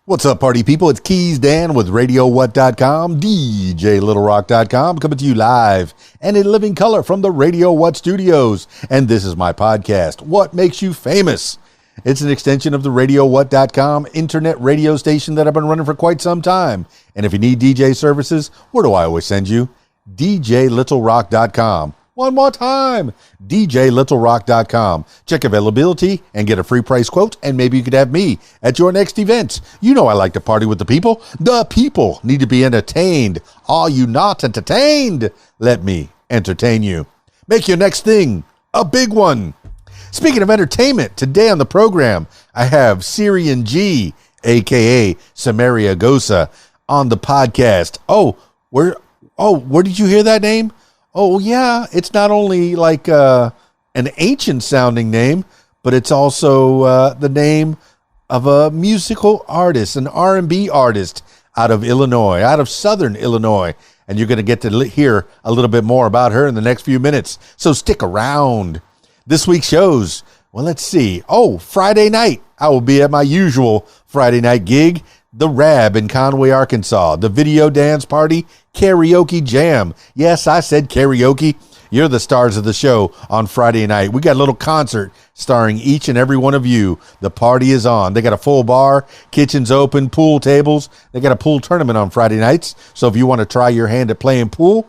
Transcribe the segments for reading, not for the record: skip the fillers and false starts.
What's up, party people? It's KeysDAN with RadioWhat.com, DJLittleRock.com, coming to you live and in living color from the Radio What studios. And this is my podcast, What Makes You Famous? It's an extension of the RadioWhat.com internet radio station that I've been running for quite some time. And if you need DJ services, where do I always send you? DJLittleRock.com. One more time, DJLittleRock.com. Check availability and get a free price quote, and maybe you could have me at your next event. You know I like to party with the people. The people need to be entertained. Are you not entertained? Let me entertain you. Make your next thing a big one. Speaking of entertainment, today on the program, I have SyrianG, a.k.a. Samaria Gosa, on the podcast. Where did you hear that name? Oh, yeah, it's not only like an ancient-sounding name, but it's also the name of a musical artist, an R&B artist out of Illinois, out of Southern Illinois. And you're going to get to hear a little bit more about her in the next few minutes. So stick around. This week's shows, well, let's see. Friday night, I will be at my usual Friday night gig, The Rab in Conway, Arkansas, the video dance party karaoke jam. Yes, I said karaoke. You're the stars of the show on Friday night. We got a little concert starring each and every one of you. The party is on. They got a full bar, kitchen's open, pool tables. They got a pool tournament on Friday nights. So if you want to try your hand at playing pool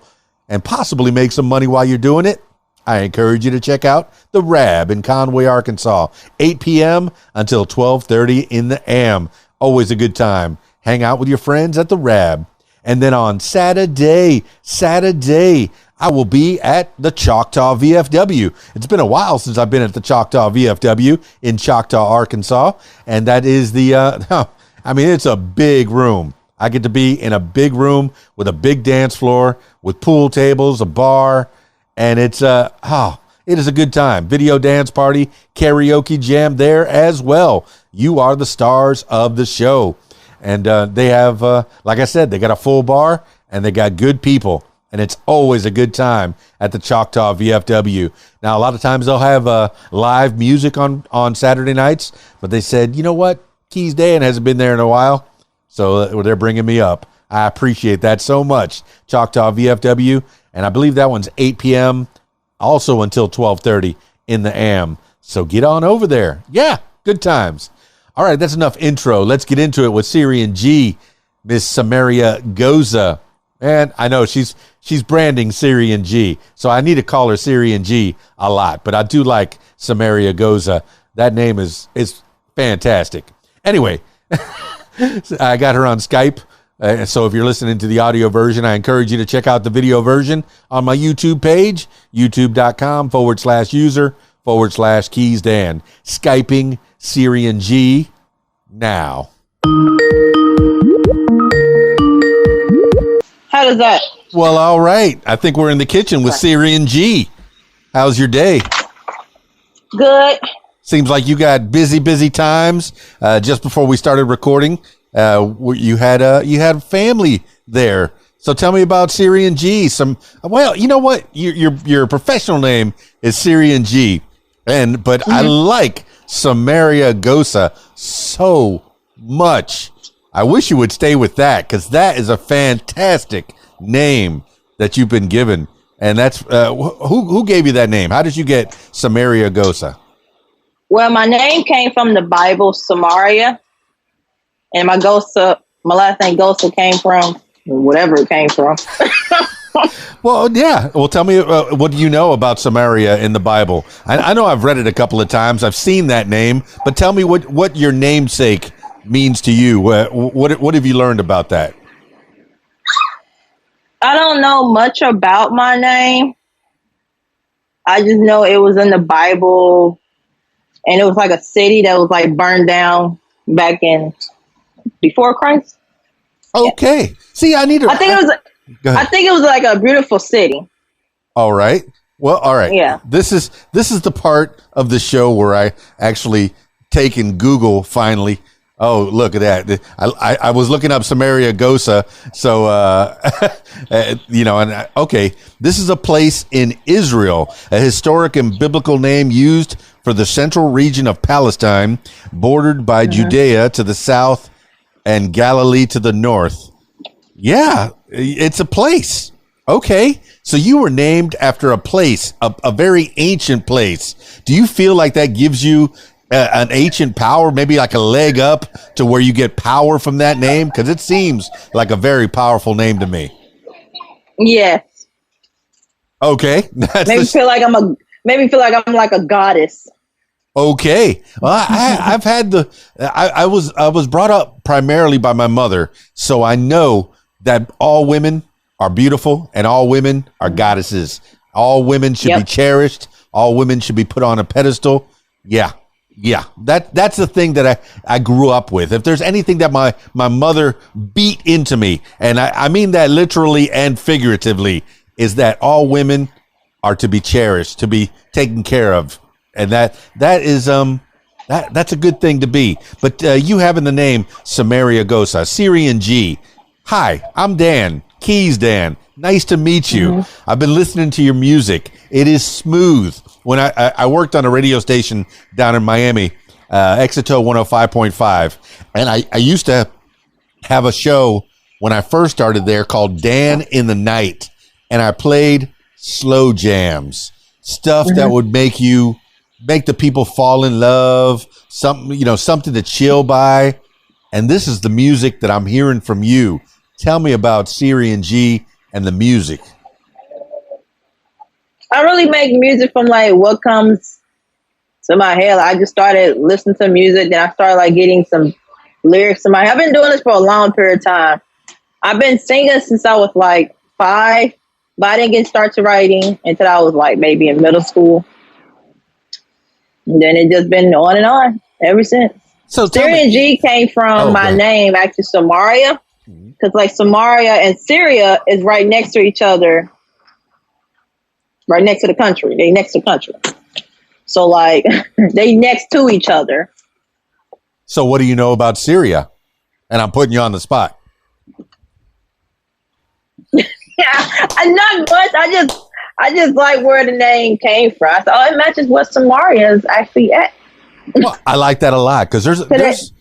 and possibly make some money while you're doing it, I encourage you to check out The Rab in Conway, Arkansas, 8 p.m. until 12:30 in the AM. Always a good time. Hang out with your friends at The Rab. And then on Saturday, I will be at the Choctaw VFW. It's been a while since I've been at the Choctaw VFW in Choctaw, Arkansas. And that is it's a big room. I get to be in a big room with a big dance floor, with pool tables, a bar, and it is a good time. Video dance party, karaoke jam there as well. You are the stars of the show. And they have, like I said, they got a full bar and they got good people. And it's always a good time at the Choctaw VFW. Now, a lot of times they'll have live music on Saturday nights. But they said, you know what? KeysDAN hasn't been there in a while. So they're bringing me up. I appreciate that so much. Choctaw VFW. And I believe that one's 8 p.m. also until 12:30 in the AM. So get on over there. Yeah, good times. All right, that's enough intro. Let's get into it with SyrianG, Miss Samaria Gosa. And I know she's branding SyrianG, so I need to call her SyrianG a lot. But I do like Samaria Gosa. That name is fantastic. Anyway, I got her on Skype. So if you're listening to the audio version, I encourage you to check out the video version on my YouTube page, youtube.com/user/KeysDAN. Skyping SyrianG now. How does that? Well, all right. I think we're in the kitchen with SyrianG. How's your day? Good. Seems like you got busy times. Just before we started recording, you had family there. So tell me about SyrianG. Well, you know what? Your professional name is SyrianG, but I like Samaria Gosa so much. I wish you would stay with that, because that is a fantastic name that you've been given. And that's who gave you that name? How did you get Samaria Gosa? Well, my name came from the Bible, Samaria, and my last name Gosa came from whatever it came from. Well, yeah. Well, tell me, what do you know about Samaria in the Bible? I know I've read it a couple of times. I've seen that name, but tell me what your namesake means to you. What have you learned about that? I don't know much about my name. I just know it was in the Bible, and it was like a city that was like burned down back in before Christ. Okay. Yeah. See, I think it was like a beautiful city. All right. Well, all right. Yeah. This is the part of the show where I actually take in Google finally. Oh, look at that. I was looking up Samaria Gosa. So, okay. This is a place in Israel, a historic and biblical name used for the central region of Palestine, bordered by Judea to the south and Galilee to the north. Yeah, it's a place. Okay, so you were named after a place, a very ancient place. Do you feel like that gives you an ancient power, maybe like a leg up to where you get power from that name? Because it seems like a very powerful name to me. Yes. Okay. Maybe feel like I'm like a goddess. Okay. Well, I've had I was brought up primarily by my mother, so I know that all women are beautiful and all women are goddesses. All women should be cherished. All women should be put on a pedestal. Yeah. Yeah. That's the thing that I grew up with. If there's anything that my mother beat into me, and I mean that literally and figuratively, is that all women are to be cherished, to be taken care of. And that is that's a good thing to be. But you having the name Samaria Gosa, SyrianG. Hi, I'm Dan. KeysDAN. Nice to meet you. Mm-hmm. I've been listening to your music. It is smooth. When I worked on a radio station down in Miami, Exito 105.5, and I used to have a show when I first started there called Dan in the Night, and I played slow jams, stuff that would make the people fall in love, something to chill by. And this is the music that I'm hearing from you. Tell me about SyrianG and the music. I really make music from like what comes to my head. I just started listening to music, then I started like getting some lyrics in my head. I've been doing this for a long period of time. I've been singing since I was like 5, but I didn't get started writing until I was like maybe in middle school. And then it just been on and on ever since. So SyrianG came from my name, actually Samaria, because like Samaria and Syria is right next to each other, right next to the country. They next to the country. So like they next to each other. So what do you know about Syria? And I'm putting you on the spot. Yeah, not much. I just like where the name came from. I thought it matches what Samaria is actually at. Well, I like that a lot because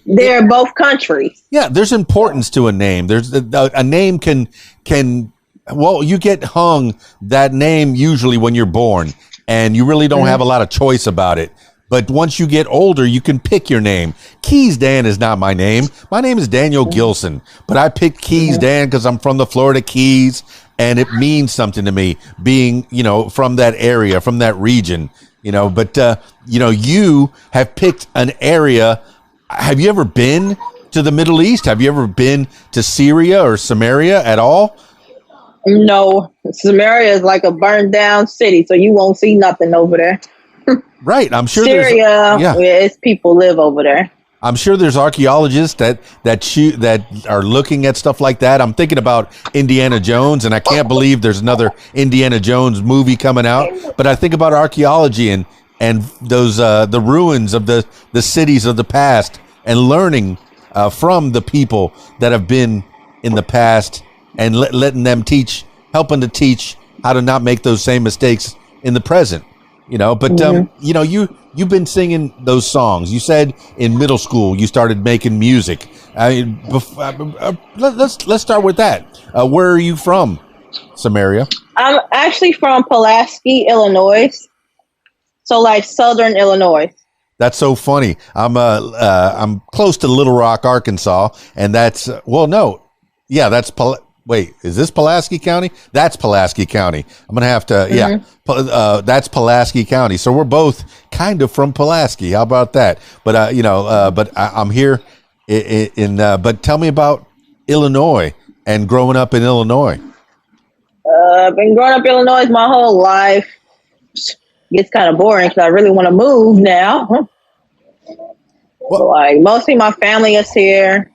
they're both countries. Yeah, there's importance to a name. There's a name can you get hung that name usually when you're born, and you really don't have a lot of choice about it. But once you get older, you can pick your name. KeysDAN is not my name. My name is Daniel Gilson, but I picked KeysDAN because I'm from the Florida Keys, and it means something to me being, from that area, from that region, but, you have picked an area. Have you ever been to the Middle East? Have you ever been to Syria or Samaria at all? No, Samaria is like a burned down city, so you won't see nothing over there. Right. I'm sure Syria, its people live over there. I'm sure there's archaeologists that are looking at stuff like that. I'm thinking about Indiana Jones, and I can't believe there's another Indiana Jones movie coming out. But I think about archaeology and those the ruins of the cities of the past, and learning from the people that have been in the past, and letting them helping to teach how to not make those same mistakes in the present. But you've been singing those songs. You said in middle school you started making music. Let's start with that. Where are you from, Samaria? I'm actually from Pulaski, Illinois. So like southern Illinois. That's so funny. I'm close to Little Rock, Arkansas, and that's Wait, is this Pulaski County? That's Pulaski County. I'm going to have to, that's Pulaski County. So we're both kind of from Pulaski. How about that? But, I'm here but tell me about Illinois and growing up in Illinois. I've been growing up in Illinois my whole life. Gets kind of boring because I really want to move now. Well, like mostly my family is here.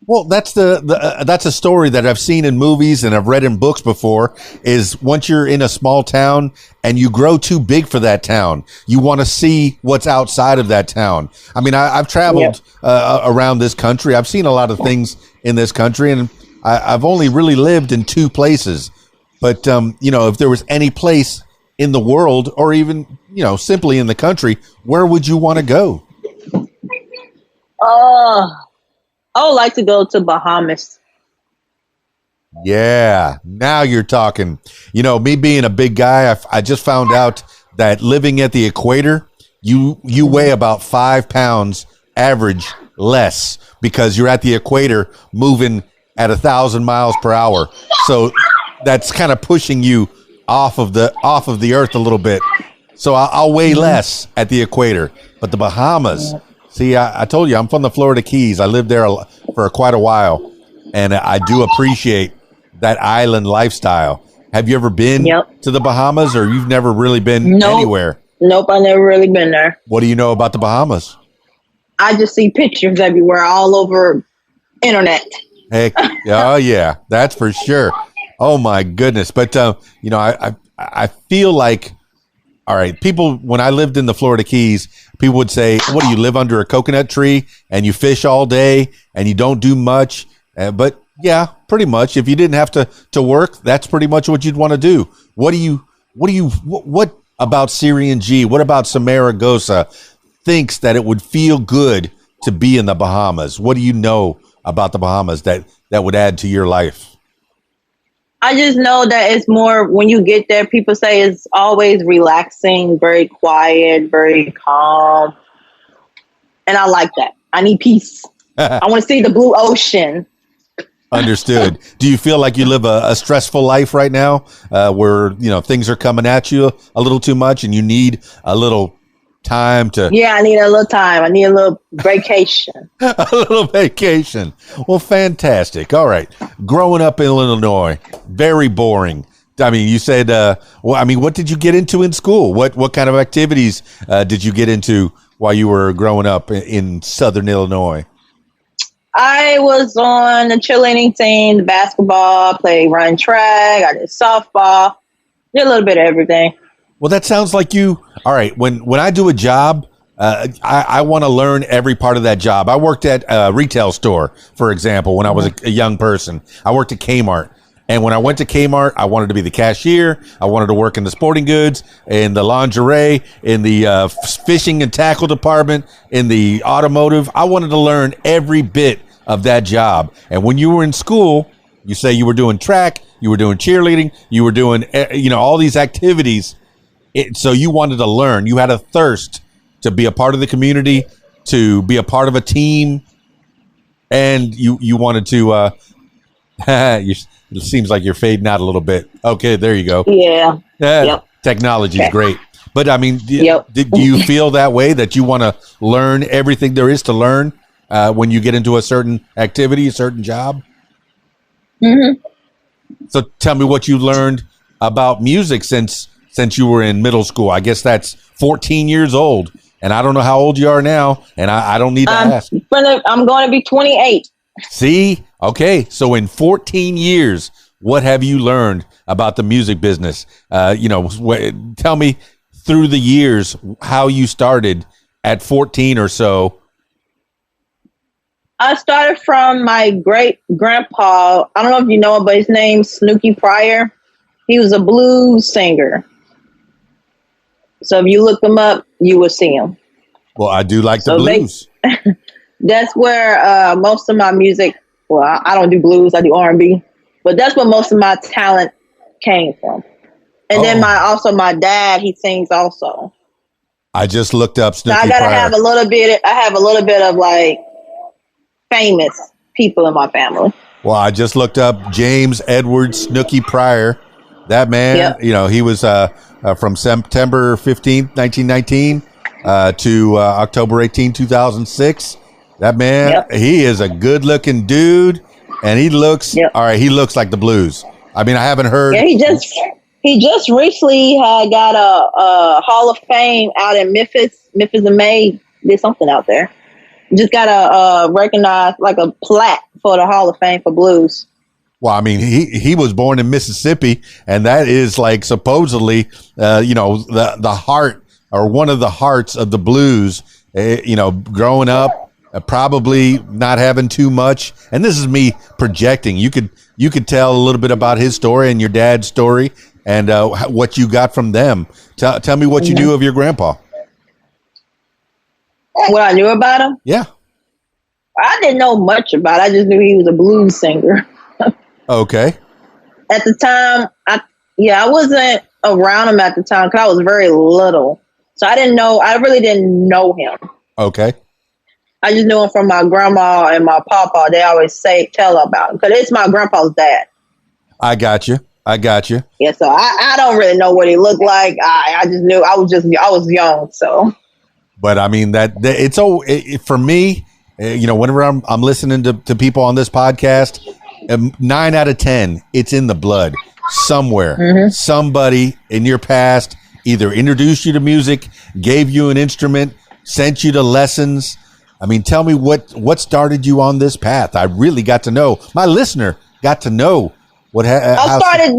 Well, that's that's a story that I've seen in movies and I've read in books before, is once you're in a small town and you grow too big for that town, you want to see what's outside of that town. I mean, I've traveled around this country. I've seen a lot of things in this country, and I've only really lived in 2 places. But, if there was any place in the world, or even, simply in the country, where would you want to go? I would like to go to Bahamas. Yeah, now you're talking. You know, me being a big guy, I just found out that living at the equator, you weigh about 5 pounds average less because you're at the equator moving at 1,000 miles per hour. So that's kind of pushing you off of the earth a little bit. So I'll weigh less at the equator. But the Bahamas, see, I told you I'm from the Florida Keys. I lived there for quite a while, and I do appreciate that island lifestyle. Have you ever been to the Bahamas, or you've never really been anywhere? Nope, I've never really been there. What do you know about the Bahamas? I just see pictures everywhere, all over internet. Heck, oh yeah, that's for sure. Oh my goodness! But you know, I feel like, all right, people. When I lived in the Florida Keys, people would say, "What do you live under a coconut tree and you fish all day and you don't do much?" But yeah, pretty much. If you didn't have to work, that's pretty much what you'd want to do. What about SyrianG? What about Samaria Gosa thinks that it would feel good to be in the Bahamas? What do you know about the Bahamas that would add to your life? I just know that it's more, when you get there, people say it's always relaxing, very quiet, very calm. And I like that. I need peace. I want to see the blue ocean. Understood. Do you feel like you live a stressful life right now, where, you know, things are coming at you a little too much and you need a little time to... Yeah, I need a little time. I need a little vacation. A little vacation. Well, fantastic. All right. Growing up in Illinois, very boring. I mean, you said, what did you get into in school? What kind of activities did you get into while you were growing up in Southern Illinois? I was on the cheerleading team, the basketball, I played run track, I did softball, did a little bit of everything. Well, that sounds like you. All right. When I do a job, I want to learn every part of that job. I worked at a retail store, for example, when I was a young person. I worked at Kmart. And when I went to Kmart, I wanted to be the cashier. I wanted to work in the sporting goods, in the lingerie, in the fishing and tackle department, in the automotive. I wanted to learn every bit of that job. And when you were in school, you say you were doing track, you were doing cheerleading, you were doing, all these activities. So you wanted to learn. You had a thirst to be a part of the community, to be a part of a team, and you wanted to. It seems like you're fading out a little bit. Okay, there you go. Yeah. Yep. Technology is great. But I mean, do you feel that way, that you want to learn everything there is to learn when you get into a certain activity, a certain job? Mm-hmm. So tell me what you learned about music since you were in middle school. I guess that's 14 years old. And I don't know how old you are now, and I don't need to ask. I'm going to be 28. See? Okay. So in 14 years, what have you learned about the music business? Tell me through the years how you started at 14 or so. I started from my great grandpa. I don't know if you know him, but his name's Snooky Pryor. He was a blues singer. So if you look him up, you will see him. Well, I do like the blues. That's where most of my music, well, I don't do blues, I do R&B, but that's where most of my talent came from. And then my dad, he sings also. I just looked up Snooky Pryor. I have a little bit of like famous people in my family. Well, I just looked up James Edward Snooky Pryor. That man, he was from September 15th, 1919 to October 18, 2006. That man, he is a good-looking dude, and he looks all right. He looks like the blues. I mean, I haven't heard. Yeah, he just recently had got a Hall of Fame out in Memphis. Memphis and May did something out there. Just got a recognized like a plaque for the Hall of Fame for blues. Well, I mean, he was born in Mississippi, and that is like supposedly, the heart or one of the hearts of the blues. Growing up. Probably not having too much, and this is me projecting. You could tell a little bit about his story and your dad's story, and what you got from them. Tell me what you knew of your grandpa. What I knew about him? Yeah. I didn't know much about it. I just knew he was a blues singer. Okay. At the time, I wasn't around him at the time because I was very little. So I really didn't know him. Okay. I just knew him from my grandma and my papa. They always tell about him because it's my grandpa's dad. I got you. Yeah, so I don't really know what he looked like. I just knew I was young. So, but I mean for me, whenever I'm listening to people on this podcast, 9 out of 10, it's in the blood somewhere. Mm-hmm. Somebody in your past either introduced you to music, gave you an instrument, sent you to lessons. I mean, tell me what started you on this path. I really got to know. My listener got to know what. I started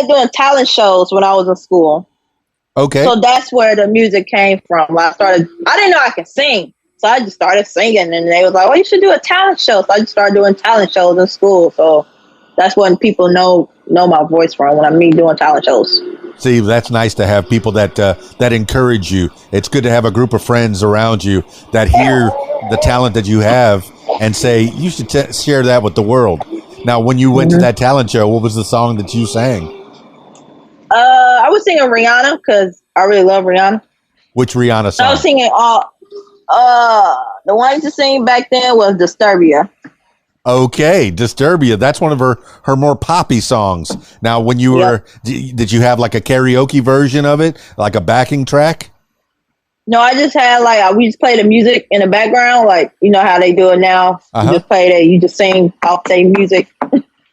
doing talent shows when I was in school. Okay. So that's where the music came from. I didn't know I could sing. So I just started singing, and they was like, "Well, you should do a talent show." So I just started doing talent shows in school. So that's when people know my voice from, when I'm doing talent shows. See, that's nice to have people that encourage you. It's good to have a group of friends around you that hear the talent that you have and say, you should share that with the world. Now, when you went to that talent show, what was the song that you sang? I was singing Rihanna because I really love Rihanna. Which Rihanna song? I was singing the one to sing back then was Disturbia. Okay, Disturbia. That's one of her more poppy songs. Now, when you were, did you have like a karaoke version of it, like a backing track? No, I just had we just play the music in the background, like you know how they do it now. You just play that, you just sing off their music.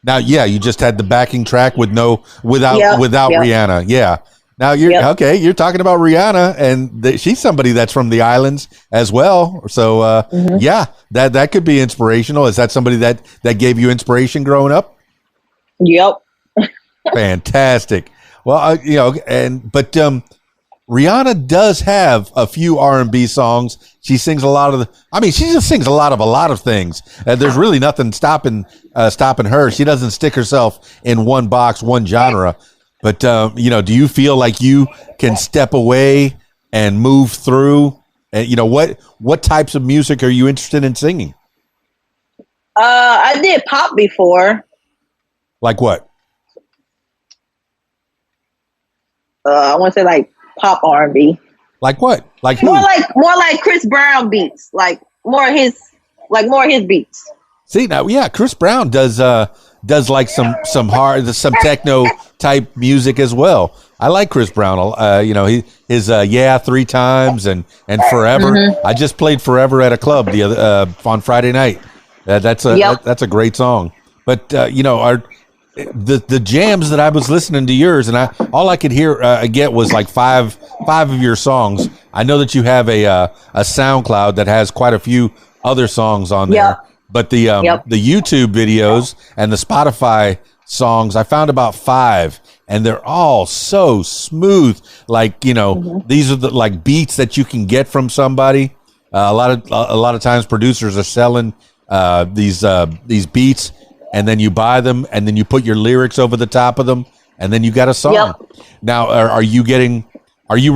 Now, you just had the backing track without Rihanna. Yeah. Now okay. You're talking about Rihanna, and she's somebody that's from the islands as well. So that could be inspirational. Is that somebody that gave you inspiration growing up? Yep. Fantastic. Well, Rihanna does have a few R&B songs. She sings a lot of she just sings a lot of things. There's really nothing stopping her. She doesn't stick herself in one box, one genre. But, do you feel like you can step away and move through? And, what types of music are you interested in singing? I did pop before. Like what? I want to say like pop R&B. Like what? Like who? More like Chris Brown beats. Like more his beats. See, now, Chris Brown does like some techno type music as well. I like Chris Brown. His 3 times and Forever. Mm-hmm. I just played Forever at a club on Friday night. That's a great song. But the jams that I was listening to yours, and all I could get was like five of your songs. I know that you have a SoundCloud that has quite a few other songs on there. Yep. But the YouTube videos and the Spotify songs, I found about 5, and they're all so smooth. Like, these are the like beats that you can get from somebody. A lot of times producers are selling these beats, and then you buy them, and then you put your lyrics over the top of them, and then you got a song. Yep. Now, are you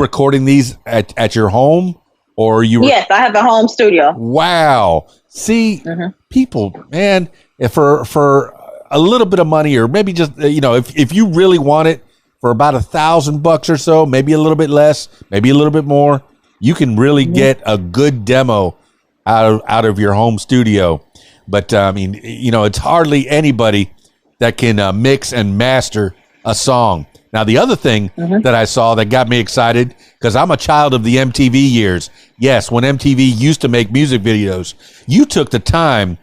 recording these at your home, or are you? Yes, I have a home studio. Wow. See, people, man, if for a little bit of money, or maybe just, if you really want it for about $1,000 or so, maybe a little bit less, maybe a little bit more, you can really get a good demo out of your home studio. But it's hardly anybody that can mix and master a song. Now, the other thing that I saw that got me excited, because I'm a child of the MTV years. Yes, when MTV used to make music videos, you took the time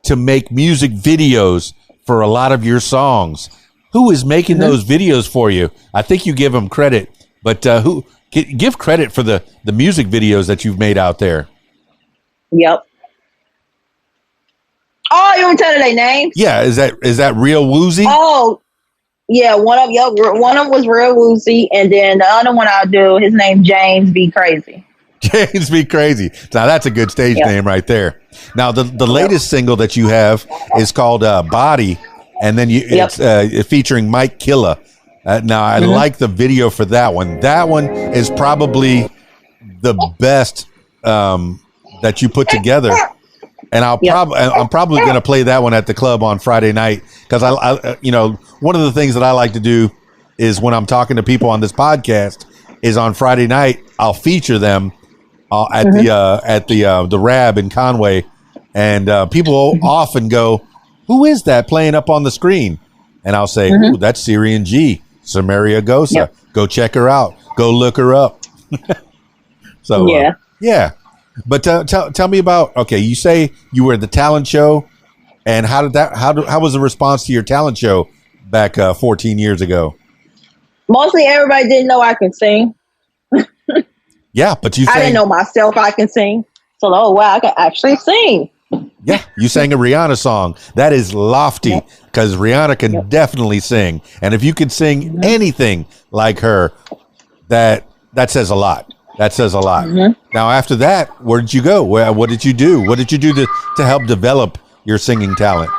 to make music videos for a lot of your songs. Who is making those videos for you? I think you give them credit, but who give credit for the music videos that you've made out there? Yep. Oh, you want to tell their names? Yeah, is that Real Woozy? Oh, yeah, one of them was Real Woozy, and then the other one I'll do, his name James Be Crazy. James Be Crazy. Now that's a good stage name right there. Now the latest single that you have is called Body, and then it's featuring Mike Killa. Now I like the video for that one. That one is probably the best that you put together. And I'm probably going to play that one at the club on Friday night because one of the things that I like to do is when I'm talking to people on this podcast is on Friday night I'll feature them at the Rab in Conway, and people often go, "Who is that playing up on the screen?" And I'll say, "Ooh, that's SyrianG, Samaria Gosa. Yep. Go check her out. Go look her up." So yeah. But tell me about, okay, you say you were at the talent show, and how was the response to your talent show back 14 years ago? Mostly everybody didn't know I can sing. Yeah, but I didn't know myself I can sing. So, oh, wow, I can actually sing. Yeah, you sang a Rihanna song. That is lofty because Rihanna can definitely sing. And if you could sing anything like her, that says a lot. That says a lot. Now, after that, where did you go? What did you do? What did you do to help develop your singing talent?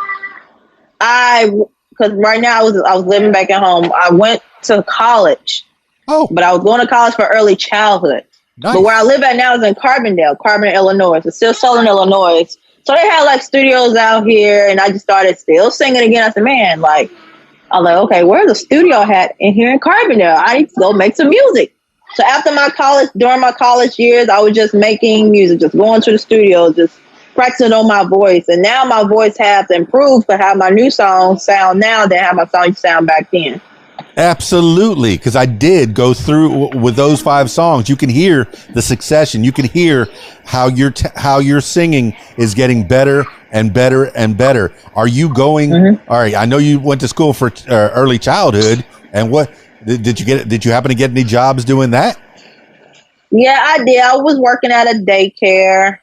Because right now I was living back at home. I went to college. Oh. But I was going to college for early childhood. Nice. But where I live at now is in Carbondale, Illinois. It's still Southern Illinois. So they had like studios out here, and I just started still singing again. I said, man, I was like, okay, where's the studio hat in here in Carbondale? I need to go make some music. So during my college years, I was just making music, just going to the studio, just practicing on my voice. And now my voice has improved for how my new songs sound now than how my songs sound back then. Absolutely, because I did go through with those 5 songs. You can hear the succession. You can hear how your singing is getting better and better and better. Are you going? All right, I know you went to school for early childhood, and what did you get? Did you happen to get any jobs doing that? Yeah, I did. I was working at a daycare.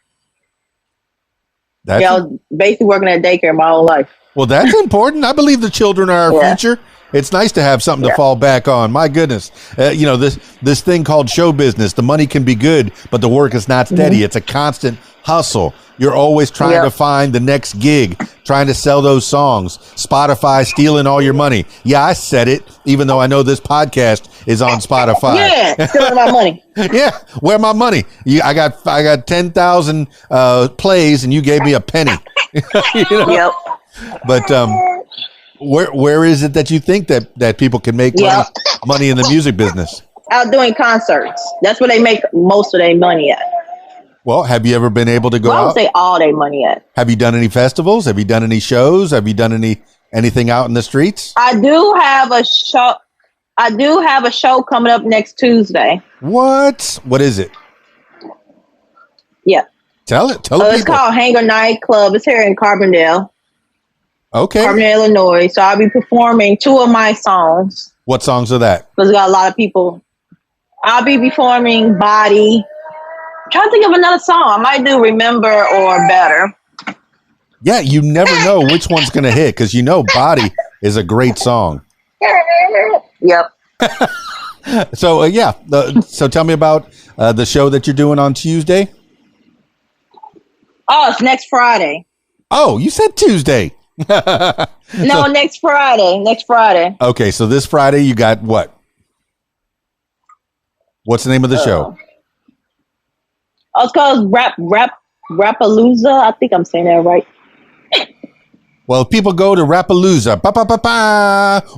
I was basically working at a daycare my whole life. Well, that's important. I believe the children are our future. It's nice to have something to fall back on. My goodness. This thing called show business, the money can be good, but the work is not steady. It's a constant hustle. You're always trying to find the next gig, trying to sell those songs. Spotify stealing all your money. Yeah, I said it, even though I know this podcast is on Spotify. Yeah, stealing my money. Yeah, where my money? I got 10,000 plays, and you gave me a penny. Yep. But where is it that you think that people can make money in the music business? Out doing concerts. That's where they make most of their money at. Well, have you ever been able to go out? I would say all their money at. Have you done any festivals? Have you done any shows? Have you done anything out in the streets? I do have a show coming up next Tuesday. What? What is it? Yeah. Tell it. Tell It's called Hangar Nightclub. It's here in Carbondale. Okay. Carbondale, Illinois. So I'll be performing 2 of my songs. What songs are that? Because got a lot of people. I'll be performing Body. I'm trying to think of another song. I might do Remember or Better. Yeah, you never know which one's going to hit because Body is a great song. Yep. So, so tell me about the show that you're doing on Tuesday. Oh, it's next Friday. Oh, you said Tuesday. No, next Friday. Next Friday. Okay, so this Friday you got what? What's the name of the show? It's called Rapalooza. I think I'm saying that right. Well, if people go to Rapalooza,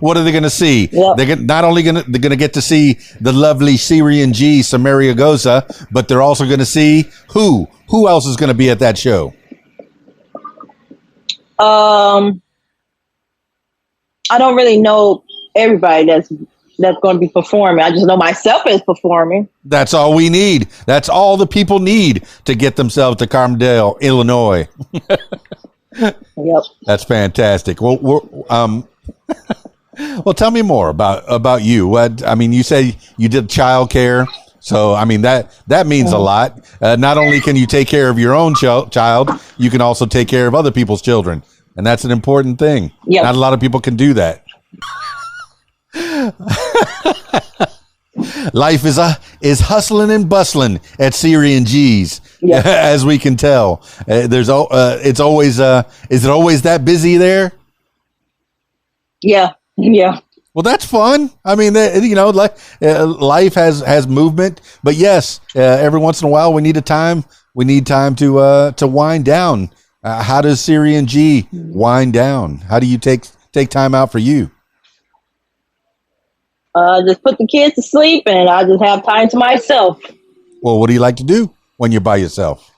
what are they going to see? Yep. They're going to get to see the lovely SyrianG, Samaria Gosa, but they're also going to see who? Who else is going to be at that show? I don't really know everybody that's going to be performing. I just know myself is performing. That's all we need. That's all the people need to get themselves to Carbondale, Illinois. Yep. That's fantastic. Well, well, tell me more about you. You say you did childcare. So, that means a lot. Not only can you take care of your own child, you can also take care of other people's children. And that's an important thing. Yep. Not a lot of people can do that. Life is hustling and bustling at SyrianG's, as we can tell. Is it always that busy there? Yeah. Well, that's fun. Life has movement, but yes, every once in a while we need time to wind down How does SyrianG wind down? How do you take time out for you? Just put the kids to sleep, and I just have time to myself. Well, what do you like to do when you're by yourself?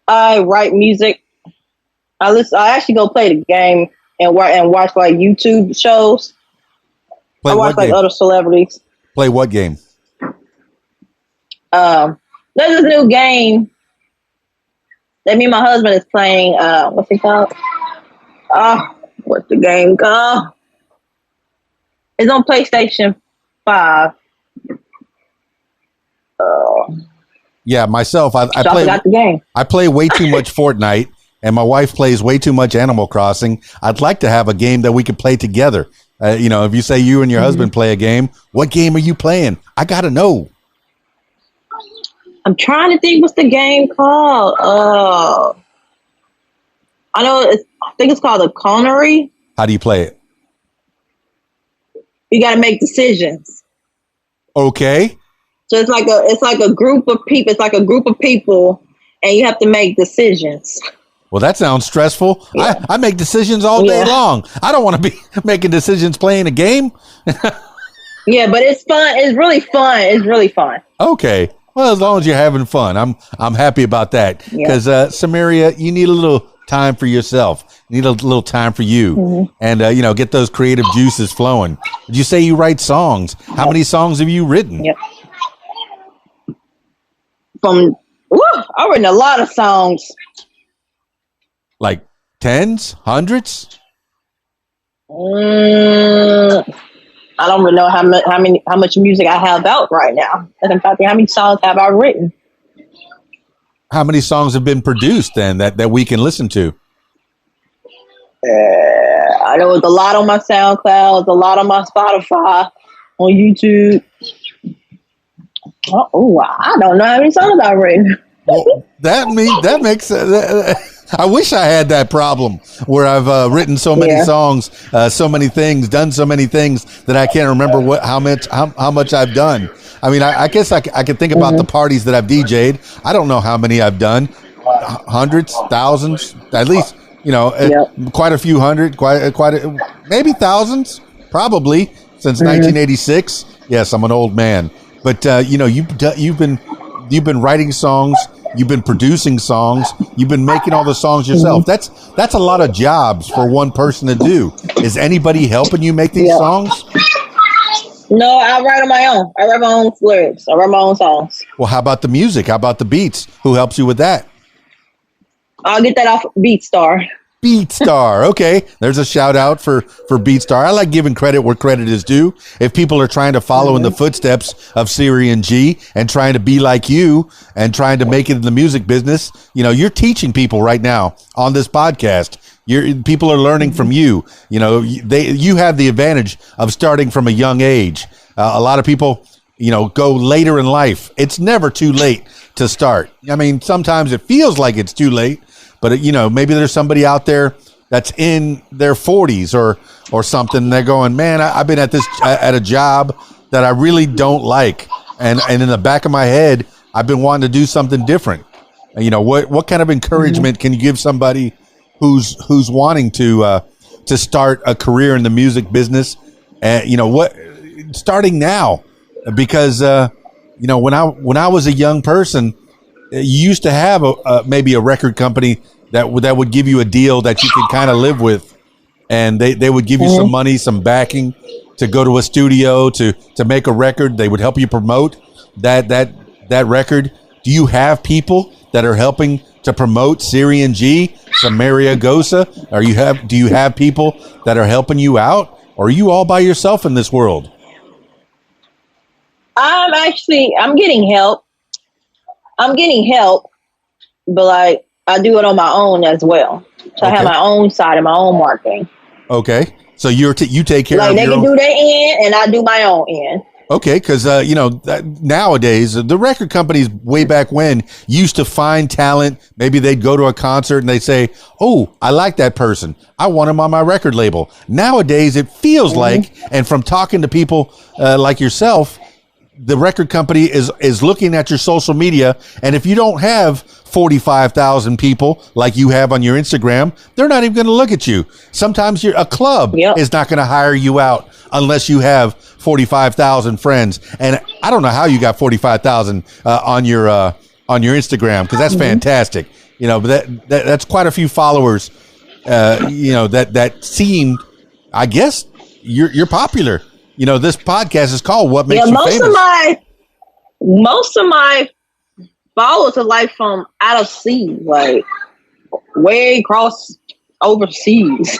I write music. I actually go play the game and watch like YouTube shows. I watch like other celebrities. Play what game? There's this new game that me and my husband is playing. What's it called? What's the game called? It's on PlayStation 5. Yeah, myself, I forgot the game. I play way too much Fortnite, and my wife plays way too much Animal Crossing. I'd like to have a game that we could play together. If you say you and your husband play a game, what game are you playing? I got to know. I'm trying to think what's the game called. I think it's called the Connery. How do you play it? You got to make decisions. Okay. So it's like a group of people. It's like a group of people, and you have to make decisions. Well, that sounds stressful. Yeah. I make decisions all day long. I don't want to be making decisions playing a game. Yeah, but it's fun. It's really fun. It's really fun. Okay. Well, as long as you're having fun, I'm happy about that. Because Samaria, you need a little time for yourself. You need a little time for you, and get those creative juices flowing. Did you say you write songs? How many songs have you written? Yep. I've written a lot of songs. Like tens, hundreds? I don't really know how much music I have out right now. In fact, how many songs have I written? How many songs have been produced then that we can listen to? I know it's a lot on my SoundCloud, a lot on my Spotify, on YouTube. I don't know how many songs I've written. Well, that makes sense. I wish I had that problem where I've written so many songs, so many things, done so many things that I can't remember how much I've done. I mean, I guess I could think about the parties that I've DJ'd. I don't know how many I've done, hundreds, thousands, at least, quite a few hundred, maybe thousands, probably since 1986. Yes, I'm an old man, but you've been writing songs. You've been producing songs. You've been making all the songs yourself. That's a lot of jobs for one person to do. Is anybody helping you make these songs? No, I write on my own. I write my own lyrics. I write my own songs. Well, how about the music? How about the beats? Who helps you with that? I'll get that off BeatStar. BeatStar. Okay. There's a shout out for BeatStar. I like giving credit where credit is due. If people are trying to follow in the footsteps of SyrianG and trying to be like you and trying to make it in the music business, you're teaching people right now on this podcast. People are learning from you. You have the advantage of starting from a young age. A lot of people, go later in life. It's never too late to start. I mean, sometimes it feels like it's too late. But, maybe there's somebody out there that's in their 40s or something. They're going, man, I've been at a job that I really don't like. And in the back of my head, I've been wanting to do something different. What kind of encouragement can you give somebody who's wanting to start a career in the music business? And, starting now, because, when I was a young person, you used to have maybe a record company that would give you a deal that you could kind of live with, and they would give you some money, some backing to go to a studio to make a record. They would help you promote that record. Do you have people that are helping to promote SyrianG, Samaria, Gosa? Do you have people that are helping you out, or are you all by yourself in this world? I'm getting help. But I do it on my own as well. So I have my own side and my own marketing. Okay. So you take care of they your can do their end and I do my own end. Okay, because nowadays the record companies way back when used to find talent. Maybe they'd go to a concert and they'd say, "Oh, I like that person. I want him on my record label." Nowadays, it feels like, and from talking to people like yourself, the record company is looking at your social media, and if you don't have 45,000 people like you have on your Instagram, they're not even going to look at you. Sometimes a club is not going to hire you out unless you have 45,000 friends. And I don't know how you got 45,000 on your Instagram, because that's fantastic. You know, but that's quite a few followers. You know, that seem, I guess you're popular. You know, this podcast is called "What Makes You Famous." Most of my followers are like from out of sea, like way across overseas.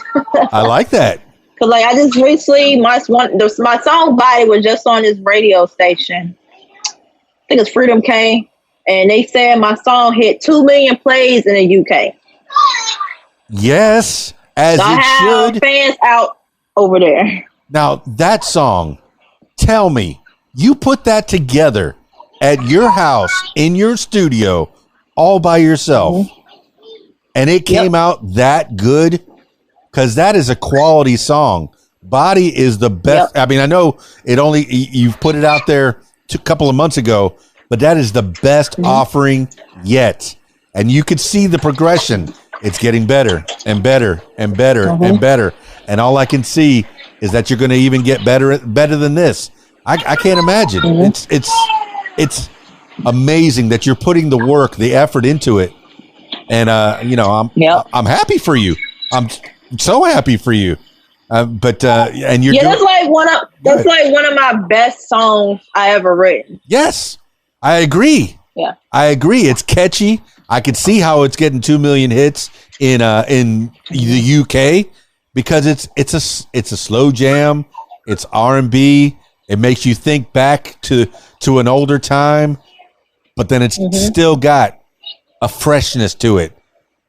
I like that. Cause like I just recently my song "Body" was just on this radio station. I think it's Freedom K, and they said my song hit 2 million plays in the UK. Yes, as so it should. Fans out over there. Now, that song, tell me, you put that together at your house, in your studio, all by yourself, and it came out that good? Because that is a quality song. Body is the best. I mean, I know you've put it out there a couple of months ago, but that is the best offering yet. And you could see the progression. It's getting better and better and better and better. And all I can see is that you're going to even get better than this. I can't imagine. It's amazing that you're putting the work, the effort into it. And you know, I'm happy for you. I'm so happy for you. But and you're that's like one of my best songs I ever written. Yes, I agree. Yeah, I agree. It's catchy. I could see how it's getting 2 million hits in the UK. Because it's a slow jam, it's R&B. It makes you think back to an older time, but then it's still got a freshness to it.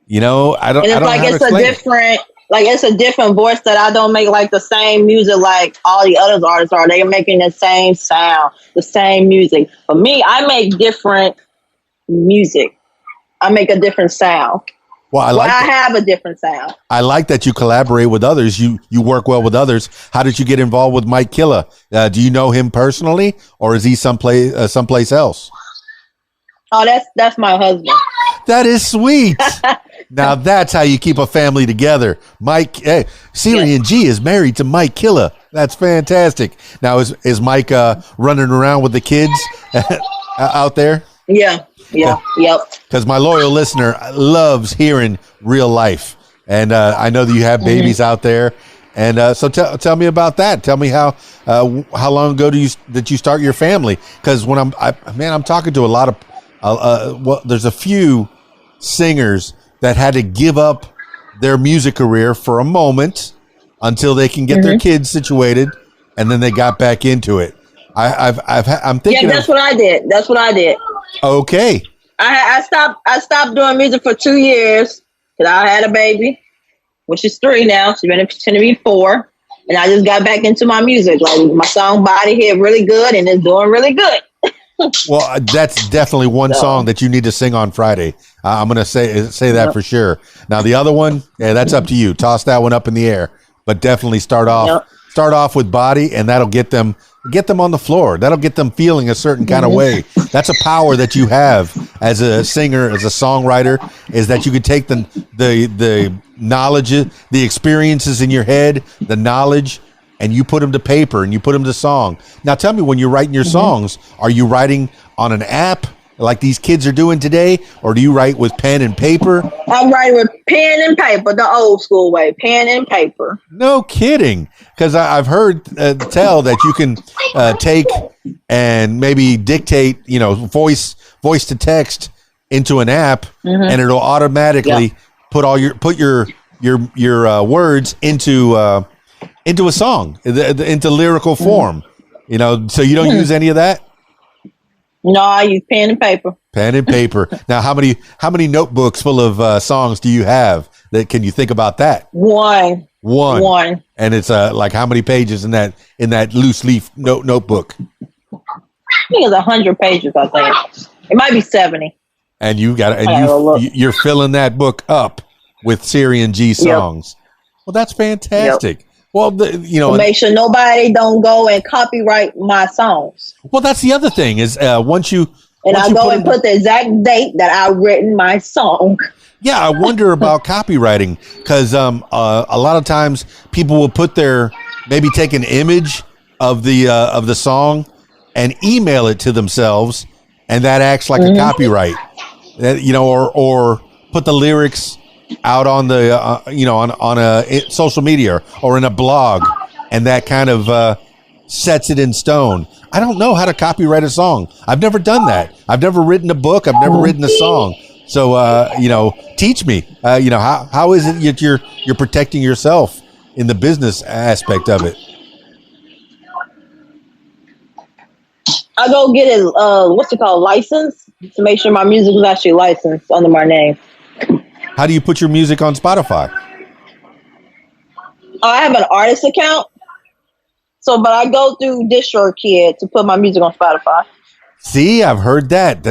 You know, I don't know how to explain it. It's a different voice that I don't make like the same music like all the other artists are. They're making the same sound, the same music. For me, I make different music. I make a different sound. Well, I have a different sound. I like that you collaborate with others. You work well with others. How did you get involved with Mike Killa? Do you know him personally, or is he someplace else? Oh, that's my husband. That is sweet. Now that's how you keep a family together. SyrianG is married to Mike Killa. That's fantastic. Now is Mike running around with the kids out there? Yeah. Yep. Because my loyal listener loves hearing real life, and I know that you have babies out there, and so tell me about that. Tell me how long ago did you start your family? Because when I'm talking to a lot of there's a few singers that had to give up their music career for a moment until they can get their kids situated, and then they got back into it. I'm thinking. Yeah, that's what I did. Okay. I stopped doing music for 2 years because I had a baby, which is 3 now. She's going to be 4. And I just got back into my music. Like my song Body hit really good and it's doing really good. Well, that's definitely one song that you need to sing on Friday. I'm going to say that for sure. Now the other one, that's up to you. Toss that one up in the air, but definitely start off with Body, and that'll get them on the floor. That'll get them feeling a certain kind of way. That's a power that you have as a singer, as a songwriter, is that you could take the knowledge, the experiences in your head, the knowledge, and you put them to paper and you put them to song. Now tell me, when you're writing your songs, are you writing on an app like these kids are doing today, or do you write with pen and paper? I'm writing with pen and paper, the old school way, pen and paper. No kidding, because I've heard tell that you can take and maybe dictate, voice to text into an app, and it'll automatically put your words into a song, into lyrical form. So you don't use any of that. No, I use pen and paper. Pen and paper. Now, how many notebooks full of songs do you have? Can you think about that? One. And it's like how many pages in that loose leaf notebook? I think it's 100 pages. I think it might be 70. And you're filling that book up with SyrianG songs. Yep. Well, that's fantastic. Yep. Well, to make sure nobody don't go and copyright my songs. Well, that's the other thing is once you put the exact date that I written my song. Yeah, I wonder about copywriting because a lot of times people will maybe take an image of the song and email it to themselves, and that acts like a copyright. Or put the lyrics out on the on a social media or in a blog, and that kind of sets it in stone. I don't know how to copyright a song. I've never done that. I've never written a book. I've never written a song. So teach me. How is it that you're protecting yourself in the business aspect of it? I go get a license to make sure my music is actually licensed under my name. How do you put your music on Spotify? I have an artist account. But I go through DistroKid to put my music on Spotify. See, I've heard that.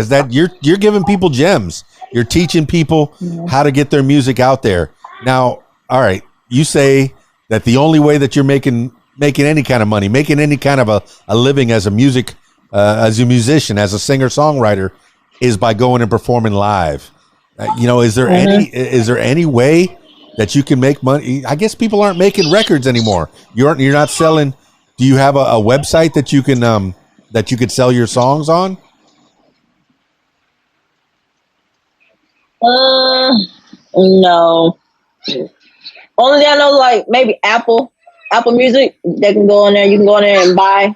You're giving people gems. You're teaching people how to get their music out there. Now, all right, you say that the only way that you're making any kind of money, making any kind of a living as a musician, as a singer-songwriter, is by going and performing live. Is there any way that you can make money? I guess people aren't making records anymore. You're not selling. Do you have a website that you could sell your songs on? No. Only thing I know, like maybe Apple Music. They can go in there. You can go in there and buy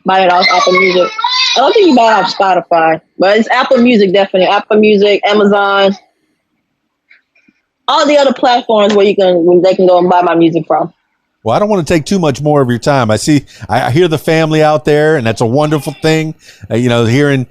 it off Apple Music. I don't think you buy it off Spotify, but it's Apple Music definitely. Apple Music, Amazon, all the other platforms where they can go and buy my music from. Well, I don't want to take too much more of your time. I hear the family out there, and that's a wonderful thing. Hearing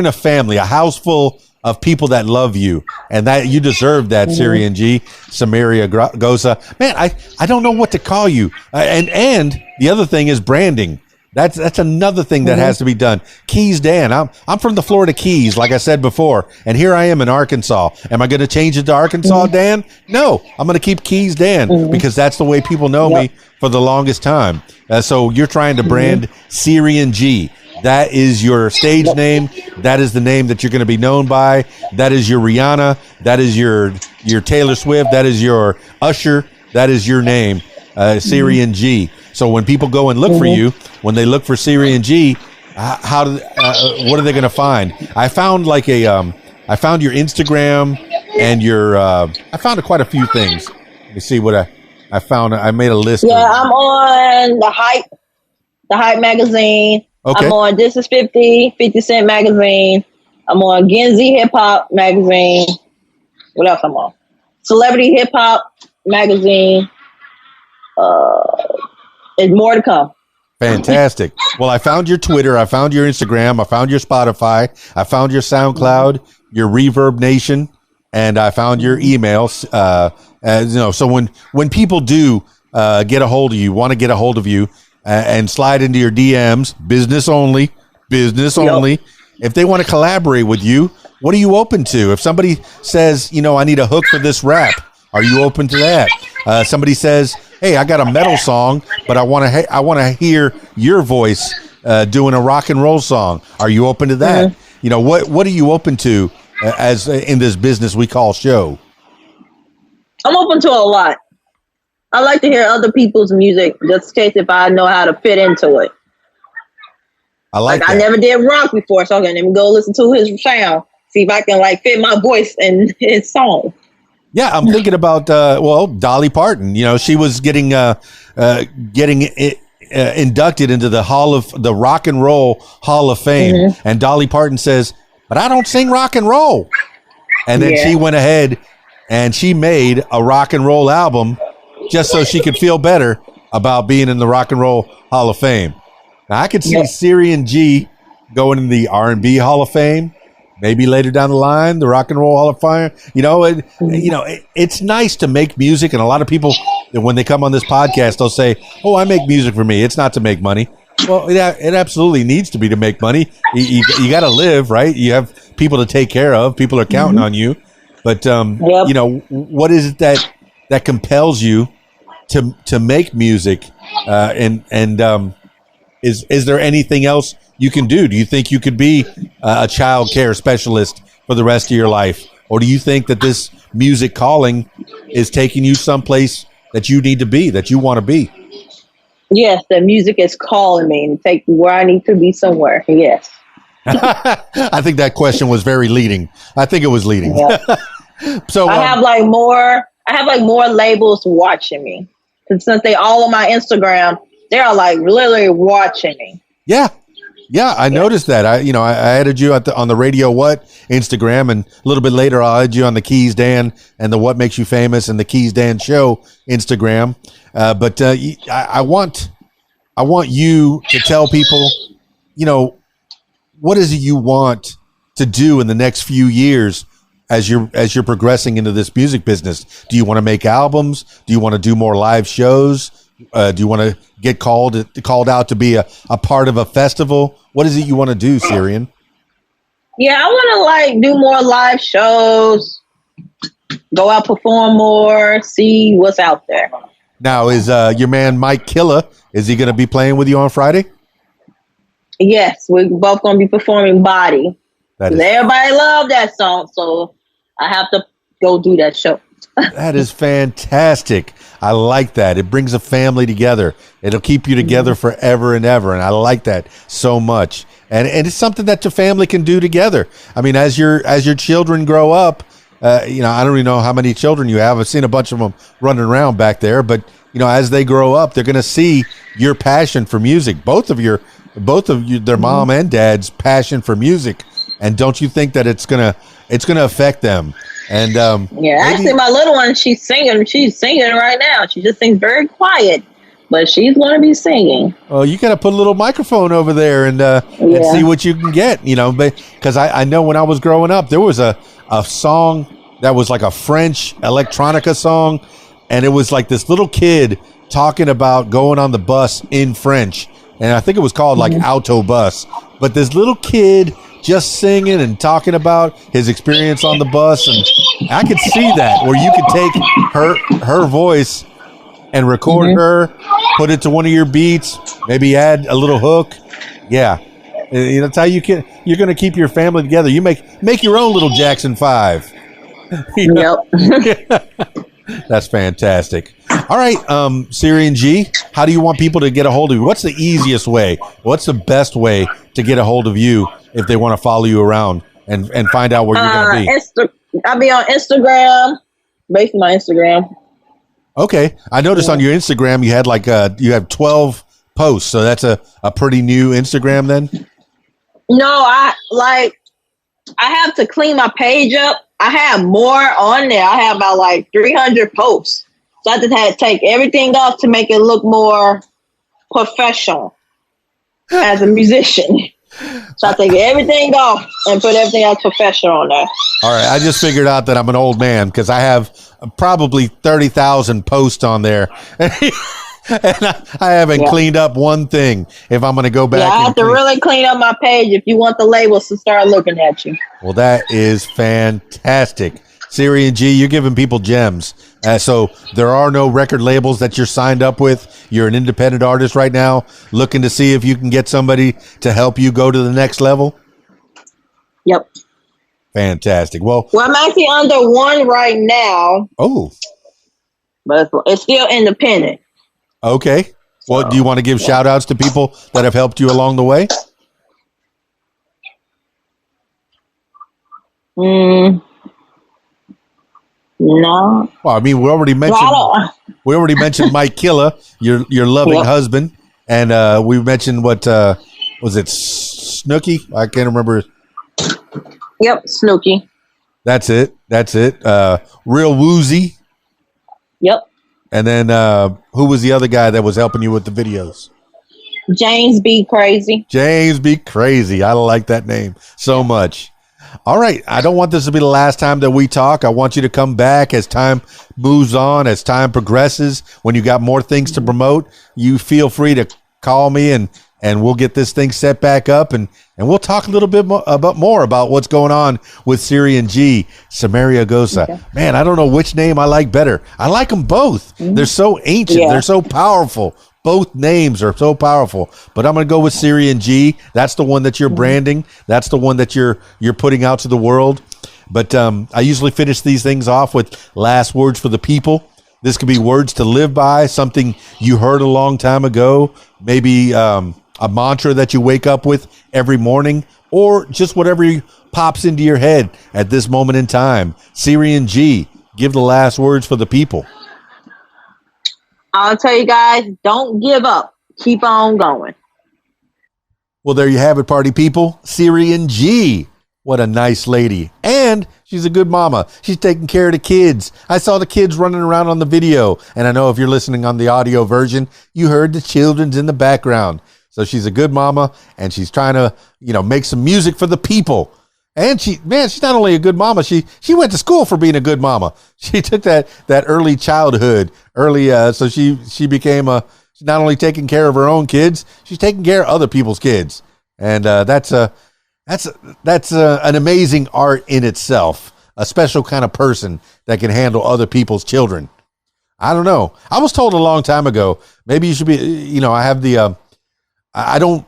a family, a house full of people that love you, and that you deserve that. SyrianG, Samaria, Gosa. Man, I don't know what to call you. And the other thing is branding. That's another thing that has to be done. KeysDAN. I'm from the Florida Keys, like I said before, and here I am in Arkansas. Am I going to change it to Arkansas Dan? No, I'm going to keep KeysDAN because that's the way people know me for the longest time. So you're trying to brand SyrianG. That is your stage name. That is the name that you're going to be known by. That is your Rihanna. That is your Taylor Swift. That is your Usher. That is your name, SyrianG. So when people go and look for you, when they look for SyrianG, what are they going to find? I found I found your Instagram and I found quite a few things. Let me see what I found. I made a list. Yeah, I'm on the Hype magazine. Okay. I'm on This Is 50 Cent magazine. I'm on Genzi Hip Hop magazine. What else I'm on? Celebrity Hip Hop magazine. There's more to come. Fantastic. Well, I found your Twitter. I found your Instagram. I found your Spotify. I found your SoundCloud, your Reverb Nation, and I found your emails. So when people do get a hold of you, want to get a hold of you, and slide into your DMs, business only. If they want to collaborate with you, what are you open to? If somebody says, I need a hook for this rap, are you open to that? Somebody says, hey, I got a metal song, but I want to hear your voice doing a rock and roll song. Are you open to that? What are you open to as in this business we call show? I'm open to a lot. I like to hear other people's music, just in case if I know how to fit into it. I never did rock before, so okay, let me go listen to his sound, see if I can fit my voice in his song. Yeah, I'm thinking about Dolly Parton. She was getting inducted into the Rock and Roll Hall of Fame, and Dolly Parton says, "But I don't sing rock and roll." And then she went ahead and she made a rock and roll album just so she could feel better about being in the Rock and Roll Hall of Fame. Now I could see SyrianG going in the R&B Hall of Fame. Maybe later down the line, the Rock and Roll Hall of Fame. It's nice to make music, and a lot of people, when they come on this podcast, they'll say, "Oh, I make music for me. It's not to make money." Well, it absolutely needs to be to make money. You got to live, right? You have people to take care of. People are counting on you. But what is it that compels you to make music, is there anything else you can do? Do you think you could be a child care specialist for the rest of your life, or do you think that this music calling is taking you someplace that you need to be, that you want to be? Yes, the music is calling me and take me where I need to be somewhere. Yes. I think that question was very leading. I think it was leading. Yeah. So I have more labels watching me. And since they all on my Instagram, they're like literally watching me. Yeah. I noticed that. I added you on the Radio What Instagram, and a little bit later I'll add you on the KeysDAN and the What Makes You Famous and the KeysDAN Show Instagram. But I want you to tell people, what is it you want to do in the next few years as you're progressing into this music business? Do you want to make albums? Do you want to do more live shows? Do you want to get called out to be a part of a festival? What is it you want to do, Syrian? Yeah, I want to do more live shows, go out, perform more, see what's out there. Now, is your man Mike Killa, is he going to be playing with you on Friday? Yes, we're both going to be performing Body. Everybody loved that song, so I have to go do that show. That is fantastic. I like that. It brings a family together. It'll keep you together forever and ever, and I like that so much. And it's something that your family can do together. I mean, as your children grow up, I don't really know how many children you have. I've seen a bunch of them running around back there, but as they grow up, they're going to see your passion for music. Both of you, their mom and dad's passion for music. And don't you think that it's gonna affect them? And actually, my little one, she's singing. She's singing right now. She just sings very quiet, but she's going to be singing. Oh, you got to put a little microphone over there and see what you can get. Because I know when I was growing up, there was a song that was like a French electronica song, and it was like this little kid talking about going on the bus in French, and I think it was called like Autobus. But this little kid just singing and talking about his experience on the bus, and I could see that where you could take her voice and record her, put it to one of your beats, maybe add a little hook. Yeah, that's how you're going to keep your family together. You make your own little Jackson 5. Yep. That's fantastic. All right, SyrianG, how do you want people to get a hold of you? What's the easiest way? What's the best way to get a hold of you if they want to follow you around and find out where you're going to be? I'll be on Instagram, basically my Instagram. Okay. I noticed on your Instagram you had you have 12 posts, so that's a pretty new Instagram then? No, I have to clean my page up. I have more on there. I have about 300 posts. So I just had to take everything off to make it look more professional as a musician. So I take everything off and put everything else professional on there. All right. I just figured out that I'm an old man because I have probably 30,000 posts on there. And I haven't cleaned up one thing. If I'm going to go back, I have to really clean up my page if you want the labels to start looking at you. Well, that is fantastic. SyrianG, you're giving people gems. So there are no record labels that you're signed up with. You're an independent artist right now, looking to see if you can get somebody to help you go to the next level. Yep. Fantastic. Well, I'm actually under one right now. Oh. But it's still independent. Okay. Well, do you want to give shout outs to people that have helped you along the way? No. Well, I mean, we already mentioned Mike Killa, your loving husband, and we mentioned what was it, Snooky? I can't remember. Yep, Snooky. That's it. Real Woozy. Yep. And then who was the other guy that was helping you with the videos? James B. Crazy. James B. Crazy. I like that name so much. All right. I don't want this to be the last time that we talk. I want you to come back as time moves on, as time progresses. When you got more things to promote, you feel free to call me and and we'll get this thing set back up, and we'll talk a little bit more about what's going on with SyrianG, Samaria, Gosa. Okay. Man, I don't know which name I like better. I like them both. Mm-hmm. They're so ancient. Yeah. They're so powerful. Both names are so powerful, but I'm going to go with SyrianG. That's the one that you're branding. That's the one that you're putting out to the world. But I usually finish these things off with last words for the people. This could be words to live by, something you heard a long time ago, maybe a mantra that you wake up with every morning, or just whatever pops into your head at this moment in time. SyrianG, give the last words for the people. I'll tell you guys, don't give up. Keep on going. Well, there you have it, party people. SyrianG. What a nice lady. And she's a good mama. She's taking care of the kids. I saw the kids running around on the video. And I know if you're listening on the audio version, you heard the children's in the background. So she's a good mama, and she's trying to, make some music for the people. And she's not only a good mama, she went to school for being a good mama. She took that early childhood, so she became she's not only taking care of her own kids, she's taking care of other people's kids. And that's an amazing art in itself, a special kind of person that can handle other people's children. I don't know. I was told a long time ago, maybe you should be, I have the, I don't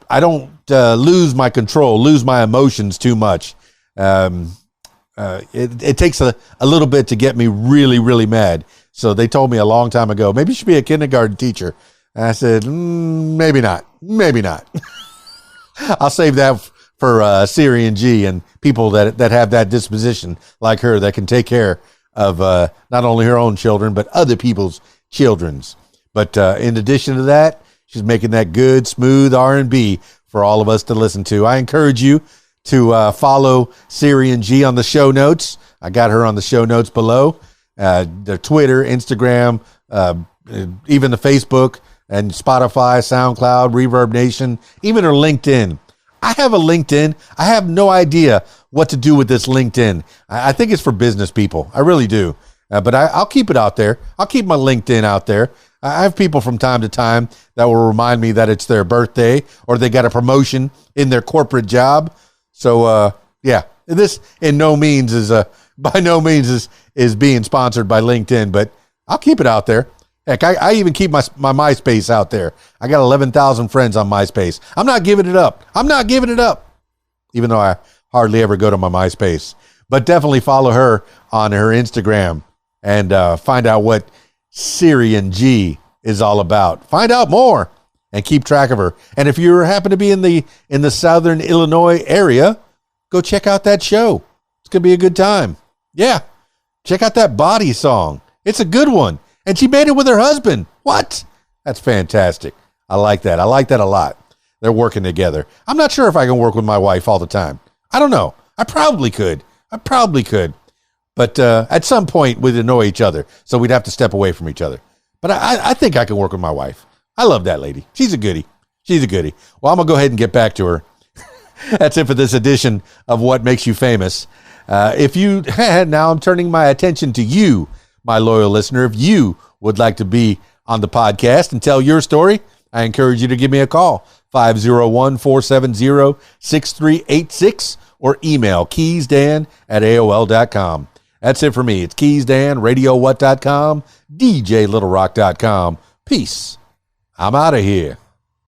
lose my control, lose my emotions too much. It takes a little bit to get me really, really mad. So they told me a long time ago, maybe you should be a kindergarten teacher. And I said, maybe not. I'll save that for SyrianG and people that have that disposition like her, that can take care of not only her own children, but other people's children's. But in addition to that, she's making that good, smooth R&B for all of us to listen to. I encourage you to follow SyrianG on the show notes. I got her on the show notes below. The Twitter, Instagram, even the Facebook and Spotify, SoundCloud, Reverb Nation, even her LinkedIn. I have a LinkedIn. I have no idea what to do with this LinkedIn. I think it's for business people. I really do. But I'll keep it out there. I'll keep my LinkedIn out there. I have people from time to time that will remind me that it's their birthday or they got a promotion in their corporate job. So, this by no means is being sponsored by LinkedIn, but I'll keep it out there. Heck, I even keep my MySpace out there. I got 11,000 friends on MySpace. I'm not giving it up. Even though I hardly ever go to my MySpace. But definitely follow her on her Instagram and find out what SyrianG is all about. Find out more and keep track of her. And if you happen to be in the Southern Illinois area, go check out that show. It's going to be a good time. Yeah. Check out that Body song. It's a good one. And she made it with her husband. What? That's fantastic. I like that. I like that a lot. They're working together. I'm not sure if I can work with my wife all the time. I don't know. I probably could. But at some point, we'd annoy each other. So we'd have to step away from each other. But I think I can work with my wife. I love that lady. She's a goodie. Well, I'm going to go ahead and get back to her. That's it for this edition of What Makes You Famous. Now I'm turning my attention to you, my loyal listener. If you would like to be on the podcast and tell your story, I encourage you to give me a call, 501-470-6386, or email keysdan@aol.com. That's it for me. It's KeysDAN, RadioWhat.com, DJLittleRock.com. Peace. I'm out of here.